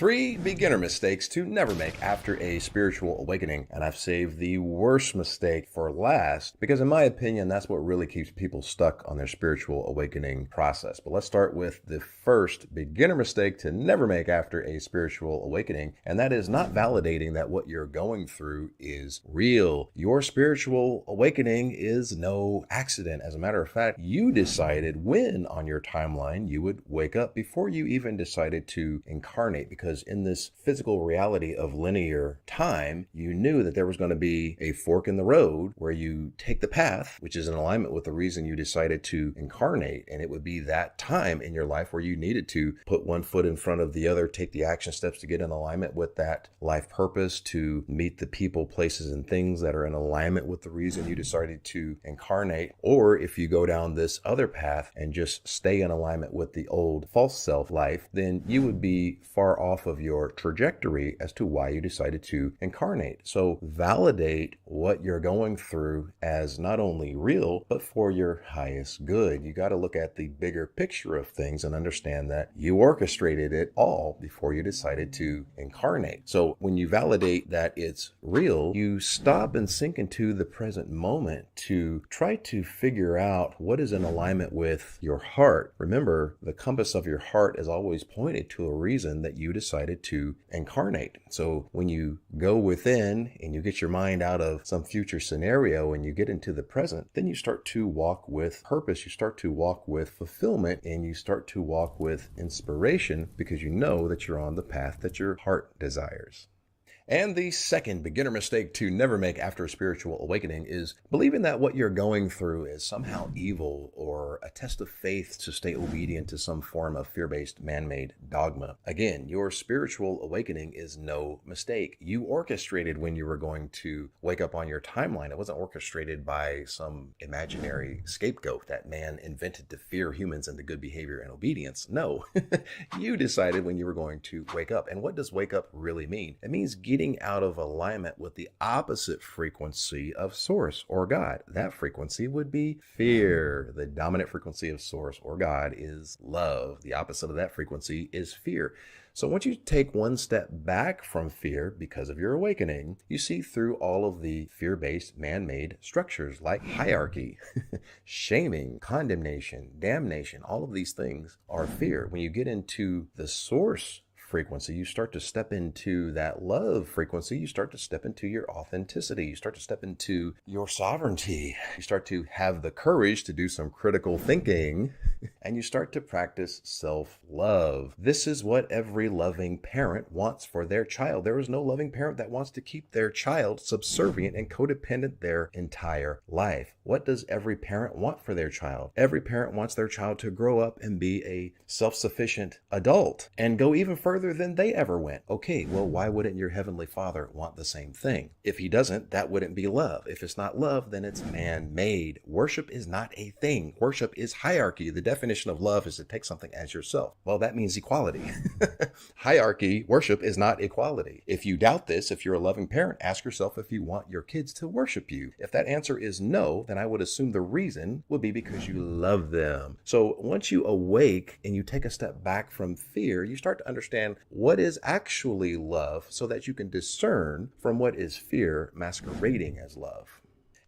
3 beginner mistakes to never make after a spiritual awakening. And I've saved the worst mistake for last because, in my opinion, that's what really keeps people stuck on their spiritual awakening process. But let's start with the first beginner mistake to never make after a spiritual awakening, and that is not validating that what you're going through is real. Your spiritual awakening is no accident. As a matter of fact, you decided when on your timeline you would wake up before you even decided to incarnate, because in this physical reality of linear time, you knew that there was going to be a fork in the road where you take the path, which is in alignment with the reason you decided to incarnate. And it would be that time in your life where you needed to put one foot in front of the other, take the action steps to get in alignment with that life purpose, to meet the people, places, and things that are in alignment with the reason you decided to incarnate. Or if you go down this other path and just stay in alignment with the old false self life, then you would be far off of your trajectory as to why you decided to incarnate. So validate what you're going through as not only real, but for your highest good. You got to look at the bigger picture of things and understand that you orchestrated it all before you decided to incarnate. So when you validate that it's real, you stop and sink into the present moment to try to figure out what is in alignment with your heart. Remember, the compass of your heart is always pointed to a reason that you decided to incarnate. So when you go within and you get your mind out of some future scenario and you get into the present, then you start to walk with purpose, you start to walk with fulfillment, and you start to walk with inspiration because you know that you're on the path that your heart desires. And the second beginner mistake to never make after a spiritual awakening is believing that what you're going through is somehow evil or a test of faith to stay obedient to some form of fear-based man-made dogma. Again, your spiritual awakening is no mistake. You orchestrated when you were going to wake up on your timeline. It wasn't orchestrated by some imaginary scapegoat that man invented to fear humans into good behavior and obedience. No, you decided when you were going to wake up. And what does wake up really mean? It means getting out of alignment with the opposite frequency of source or God. That frequency would be fear. The dominant frequency of source or God is love. The opposite of that frequency is fear. So once you take one step back from fear because of your awakening, you see through all of the fear-based man-made structures like hierarchy, shaming, condemnation, damnation. All of these things are fear. When you get into the source frequency, you start to step into that love frequency. You start to step into your authenticity. You start to step into your sovereignty. You start to have the courage to do some critical thinking, and you start to practice self-love. This is what every loving parent wants for their child. There is no loving parent that wants to keep their child subservient and codependent their entire life. What does every parent want for their child? Every parent wants their child to grow up and be a self-sufficient adult and go even further than they ever went. Okay, well, why wouldn't your heavenly Father want the same thing? If he doesn't, that wouldn't be love. If it's not love, then it's man-made. Worship is not a thing. Worship is hierarchy. The definition of love is to take something as yourself. Well, that means equality. Hierarchy, worship is not equality. If you doubt this, if you're a loving parent, ask yourself if you want your kids to worship you. If that answer is no, then I would assume the reason would be because you love them. So once you awake and you take a step back from fear, you start to understand what is actually love so that you can discern from what is fear masquerading as love.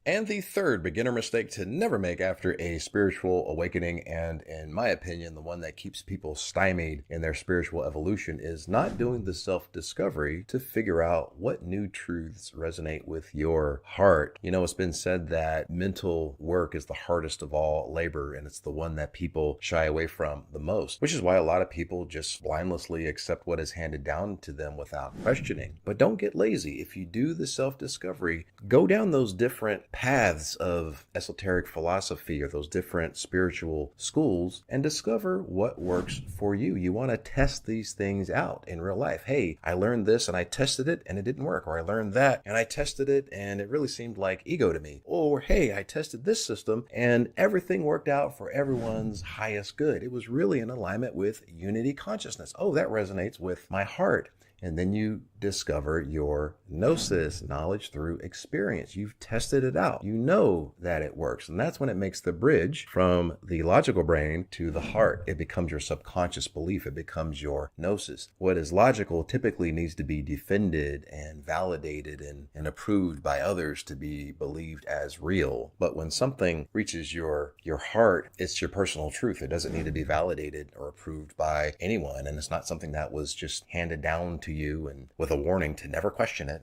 And the third beginner mistake to never make after a spiritual awakening, and in my opinion, the one that keeps people stymied in their spiritual evolution, is not doing the self-discovery to figure out what new truths resonate with your heart. You know, it's been said that mental work is the hardest of all labor, and it's the one that people shy away from the most, which is why a lot of people just blindlessly accept what is handed down to them without questioning. But don't get lazy. If you do the self-discovery, go down those different paths of esoteric philosophy or those different spiritual schools and discover what works for you. You want to test these things out in real life. Hey, I learned this and I tested it and it didn't work. Or I learned that and I tested it and it really seemed like ego to me. Or hey, I tested this system and everything worked out for everyone's highest good. It was really in alignment with unity consciousness. Oh, that resonates with my heart. And then you discover your gnosis, knowledge through experience. You've tested it out. You know that it works. And that's when it makes the bridge from the logical brain to the heart. It becomes your subconscious belief. It becomes your gnosis. What is logical typically needs to be defended and validated and approved by others to be believed as real. But when something reaches your heart, it's your personal truth. It doesn't need to be validated or approved by anyone. And it's not something that was just handed down to you and with a warning to never question it.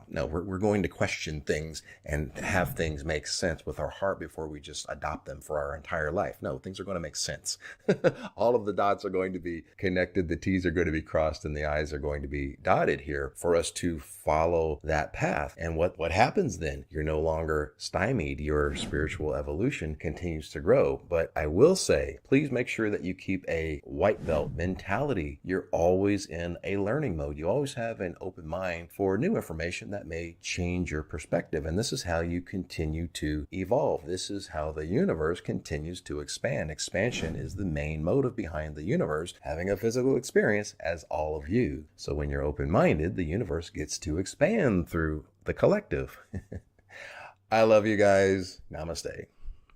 No, we're going to question things and have things make sense with our heart before we just adopt them for our entire life. No, things are going to make sense. All of the dots are going to be connected, the T's are going to be crossed, and the I's are going to be dotted here for us to follow that path. And what happens then? You're no longer stymied. Your spiritual evolution continues to grow. But I will say, please make sure that you keep a white belt mentality. You're always in a learning mode. You always have an open mind for new information that may change your perspective. And this is how you continue to evolve. This is how the universe continues to expand. Expansion is the main motive behind the universe having a physical experience as all of you. So when you're open-minded, the universe gets to expand through the collective. I love you guys. Namaste.